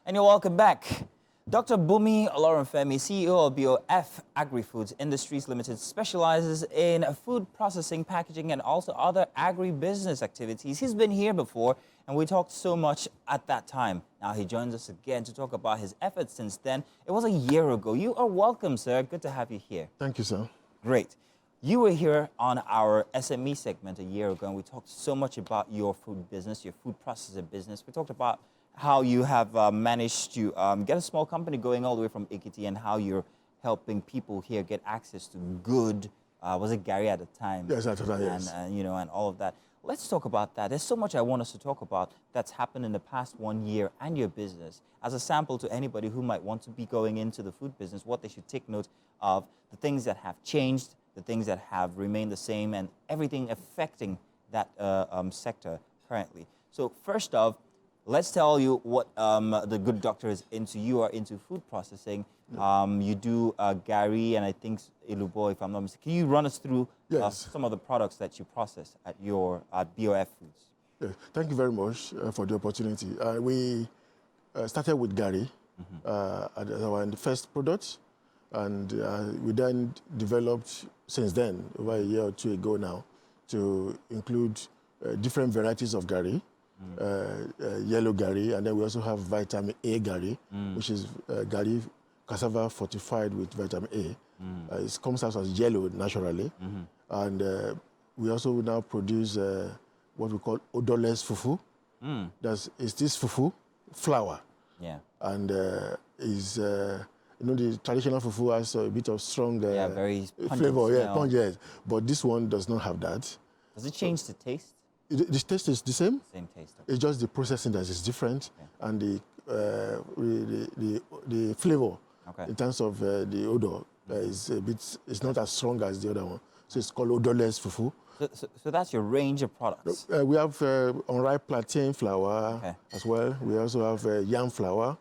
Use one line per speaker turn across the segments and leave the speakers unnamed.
And you're welcome back. Dr. Bunmi Olorunfemi, CEO of BOF Agrifoods Industries Limited, specializes in food processing, packaging, and also other agribusiness activities. He's been here before, and we talked so much at that time. Now he joins us again to talk about his efforts since then. It was a year ago. You are welcome, sir. Good to have you here.
Thank you, sir.
Great. You were here on our SME segment a year ago, and we talked so much about your food business, your food processing business. We talked about how you have managed to get a small company going all the way from Ekiti, and how you're helping people here get access to good, was it Garri at the time?
Yes, at the time, yes.
And, and all of that. Let's talk about that. There's so much I want us to talk about that's happened in the past 1 year and your business. As a sample to anybody who might want to be going into the food business, what they should take note of, the things that have changed, the things that have remained the same, and everything affecting that sector currently. So first off, let's tell you what the good doctor is into. You are into food processing. You do Garri and I think Ilubo, if I'm not mistaken. Can you run us through some of the products that you process at BOF Foods?
Yes. Thank you very much for the opportunity. We started with Garri as our first product, and we then developed since then, over a year or two ago now, to include different varieties of Garri. Yellow Garri, and then we also have vitamin A Garri, which is Garri cassava fortified with vitamin A. It comes out as yellow naturally, and we also now produce what we call odorless fufu. It's this fufu flour, and is the traditional fufu has a bit of strong
very
flavor, pungent, but this one does not have that.
Does it change the taste?
The taste is the same.
Same taste. Okay.
It's just the processing that is different, and the flavor in terms of the odor is a bit. It's not as strong as the other one. So it's called odorless fufu.
So that's your range of products.
We have unripe plantain flour as well. We also have yam flour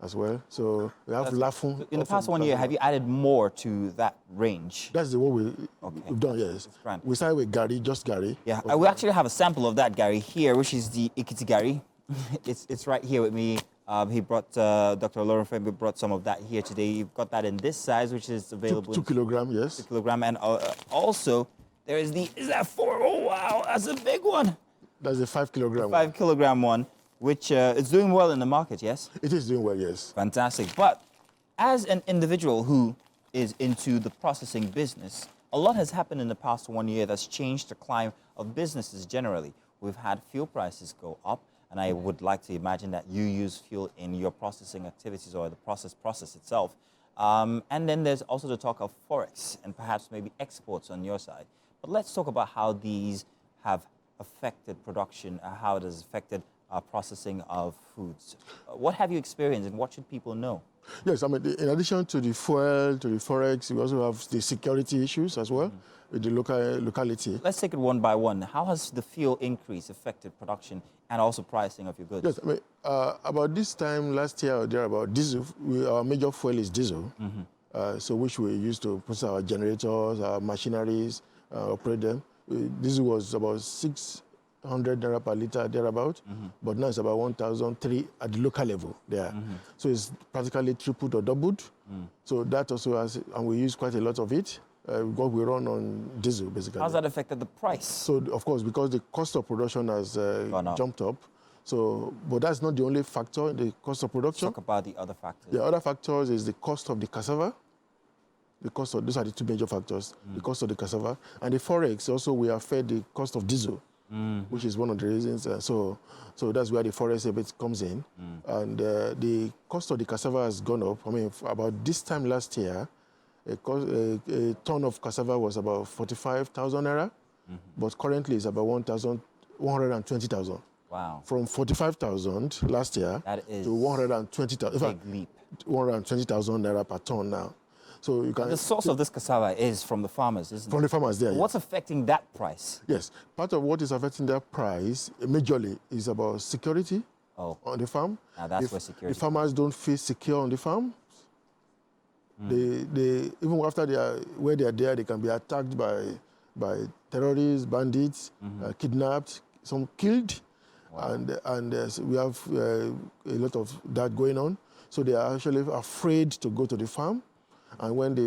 as well. So we have lafun.
In the past 1 year, have you added more to that range?
That's the one we've done, yes. We started with Garri, just Garri.
Yeah, we actually have a sample of that Garri here, which is the Ekiti Garri. It's right here with me. He brought, Dr. Olorunfem brought some of that here today. You've got that in this size, which is available.
2 kilograms, yes.
2 kilograms, and also there is is that 4? Oh, wow, that's a big one.
That's a 5 kilogram.
5 kilogram one, which is doing well in the market, yes?
It is doing well, yes.
Fantastic. But as an individual who is into the processing business, a lot has happened in the past 1 year that's changed the climate of businesses generally. We've had fuel prices go up, and I would like to imagine that you use fuel in your processing activities or the process itself. And then there's also the talk of Forex and perhaps maybe exports on your side. But let's talk about how these have affected production, how it has affected processing of foods. What have you experienced, and what should people know?
Yes, I mean, in addition to the fuel, to the Forex, we also have the security issues as well with the locality.
Let's take it one by one. How has the fuel increase affected production and also pricing of your goods?
Yes, I mean, about this time last year or thereabout, diesel, our major fuel is diesel, so which we use to process our generators, our machineries, operate them. Diesel was about 600 naira per liter, thereabout, but now it's about 1,003 at the local level there. So it's practically tripled or doubled. So that also has, and we use quite a lot of it. What we run on diesel, basically.
How's that affected the price?
So, of course, because the cost of production has jumped up. So, but that's not the only factor in the cost of production.
Let's talk about the other factors.
The other factors is the cost of the cassava. The cost of, these are the two major factors, the cost of the cassava. And the Forex, also, we have fed the cost of diesel, which is one of the reasons. So that's where the Forex a bit comes in. And the cost of the cassava has gone up. I mean, about this time last year, a ton of cassava was about 45,000 naira, but currently it's about 120,000.
Wow.
From 45,000 last year to 120,000.
Big leap.
120,000 naira per ton now. So you can.
The source of this cassava is from the farmers, isn't it?
From the farmers there.
What's affecting that price?
Yes. Part of what is affecting that price, majorly, is about security on the farm.
Now that's where security.
The farmers don't feel secure on the farm. They even after where they are there, they can be attacked by terrorists, bandits, kidnapped, some killed.
Wow.
And so we have a lot of that going on. So they are actually afraid to go to the farm. And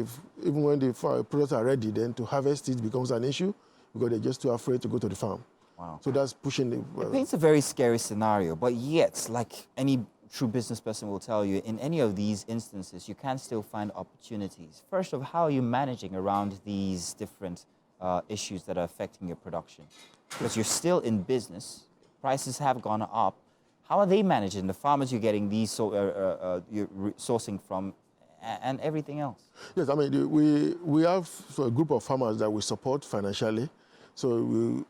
even when the products are ready, then to harvest it becomes an issue because they're just too afraid to go to the farm.
Wow.
So that's pushing the...
It paints a very scary scenario, but yet, like any true business person will tell you, in any of these instances, you can still find opportunities. First of, how are you managing around these different issues that are affecting your production? Because you're still in business, prices have gone up. How are they managing? The farmers you're getting these you're sourcing from, and everything else?
Yes, I mean, we have a group of farmers that we support financially. So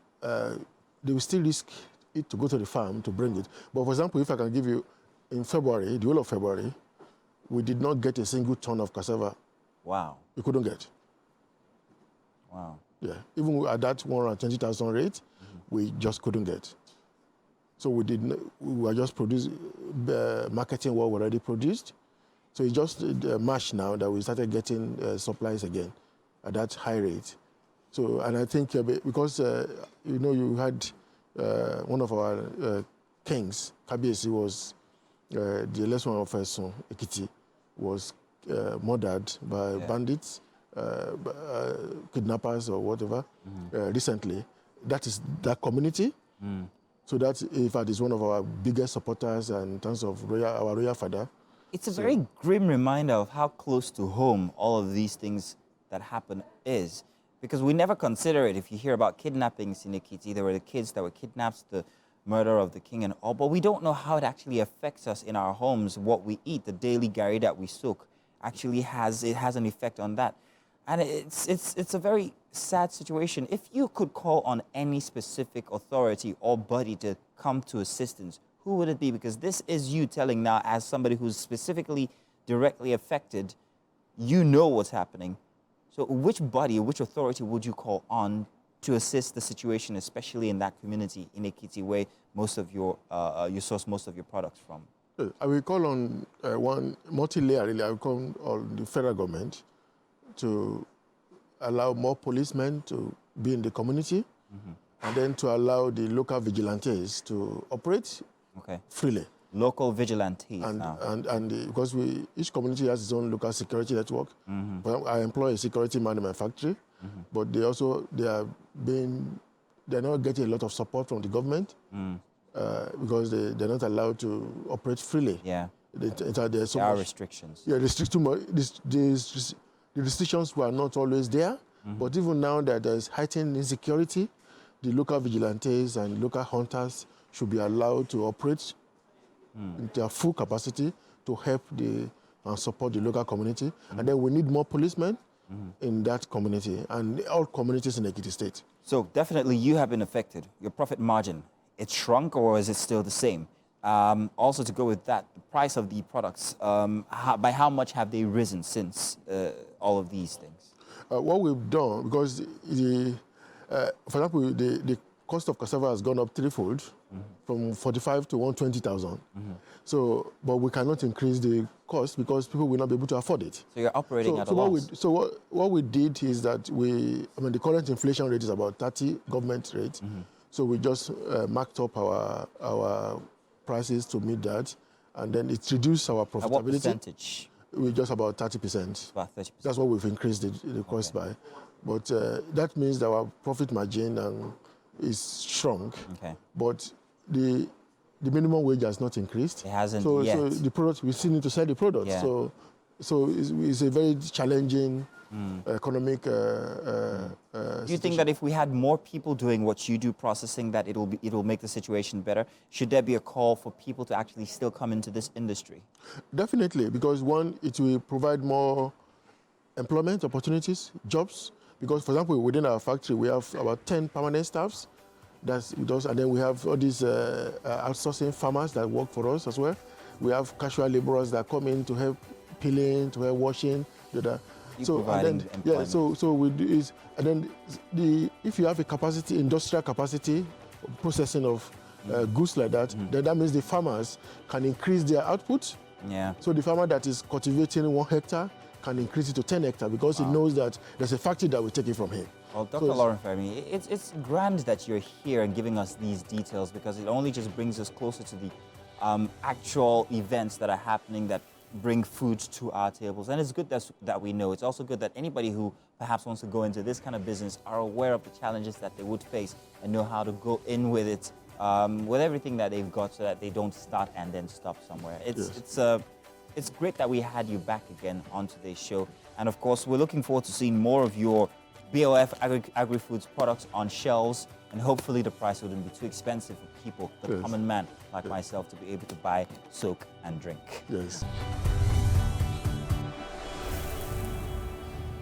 they will still risk it to go to the farm to bring it. But for example, if I can give you, in February, the whole of February, we did not get a single ton of cassava. Wow. We couldn't get.
Wow.
Yeah, even at that 120,000 rate, we just couldn't get. So we were just marketing what we already produced. So it's just March now that we started getting supplies again at that high rate. So, and I think because, you had one of our kings, Kabiyesi, was the last one of us, Ekiti, was murdered by bandits, kidnappers or whatever, recently. That is that community. So that, in fact, is one of our biggest supporters in terms of our royal father.
It's a very grim reminder of how close to home all of these things that happen is. Because we never consider it. If you hear about kidnappings in Ekiti, there were the kids that were kidnapped, the murder of the king and all, but we don't know how it actually affects us in our homes. What we eat, the daily Garri that we soak, actually has an effect on that. And it's a very sad situation. If you could call on any specific authority or body to come to assistance, who would it be? Because this is you telling now, as somebody who's specifically directly affected, you know what's happening. So which body, which authority would you call on to assist the situation, especially in that community in Ekiti, where most of you source most of your products from?
I will call on one multi-layer, really. I will call on the federal government to allow more policemen to be in the community, and then to allow the local vigilantes to operate freely.
Local vigilantes now.
And because each community has its own local security network. But I employ a security man in my factory, but they're not getting a lot of support from the government because they're not allowed to operate freely.
Yeah.
There
are restrictions.
Yeah, the restrictions were not always there, but even now that there's heightened insecurity, the local vigilantes and local hunters should be allowed to operate in their full capacity to help and support the local community. And then we need more policemen in that community and all communities in Ekiti State.
So definitely you have been affected. Your profit margin, it shrunk or is it still the same? Also to go with that, the price of the products, by how much have they risen since all of these things?
What we've done, because for example, the cost of cassava has gone up threefold, from 45 to 120,000. So, but we cannot increase the cost because people will not be able to afford it.
So you're operating at a loss.
What we did is that the current inflation rate is about 30 government rate. So we just marked up our prices to meet that, and then it reduced our profitability.
At what percentage?
We're just about 30%.
About 30%.
That's what we've increased the cost by. But that means that our profit margin is shrunk. But the minimum wage has not increased.
It hasn't
yet.
So
the product, we still need to sell the product.
Yeah.
So it's a very challenging economic
Do you think that if we had more people doing what you do, processing, that it'll make the situation better? Should there be a call for people to actually still come into this industry?
Definitely, because one, it will provide more employment opportunities, jobs. Because, for example, within our factory, we have about 10 permanent staffs. That's with us, and then we have all these outsourcing farmers that work for us as well. We have casual laborers that come in to help peeling, to help washing.
Providing employment.
So we do is, and then if you have a capacity, industrial capacity, processing of goods like that, then that means the farmers can increase their output.
Yeah.
So the farmer that is cultivating 1 hectare can increase it to 10 hectares because he knows that there's a factory that will take it from him.
Well, Dr. Olorunfemi, it's grand that you're here and giving us these details, because it only just brings us closer to the actual events that are happening that bring food to our tables. And it's good that we know. It's also good that anybody who perhaps wants to go into this kind of business are aware of the challenges that they would face and know how to go in with it, with everything that they've got, so that they don't start and then stop somewhere. It's great that we had you back again on today's show. And of course, we're looking forward to seeing more of your BOF Agrifoods products on shelves, and hopefully the price wouldn't be too expensive for people, the common man like myself, to be able to buy, soak, and drink.
Yes.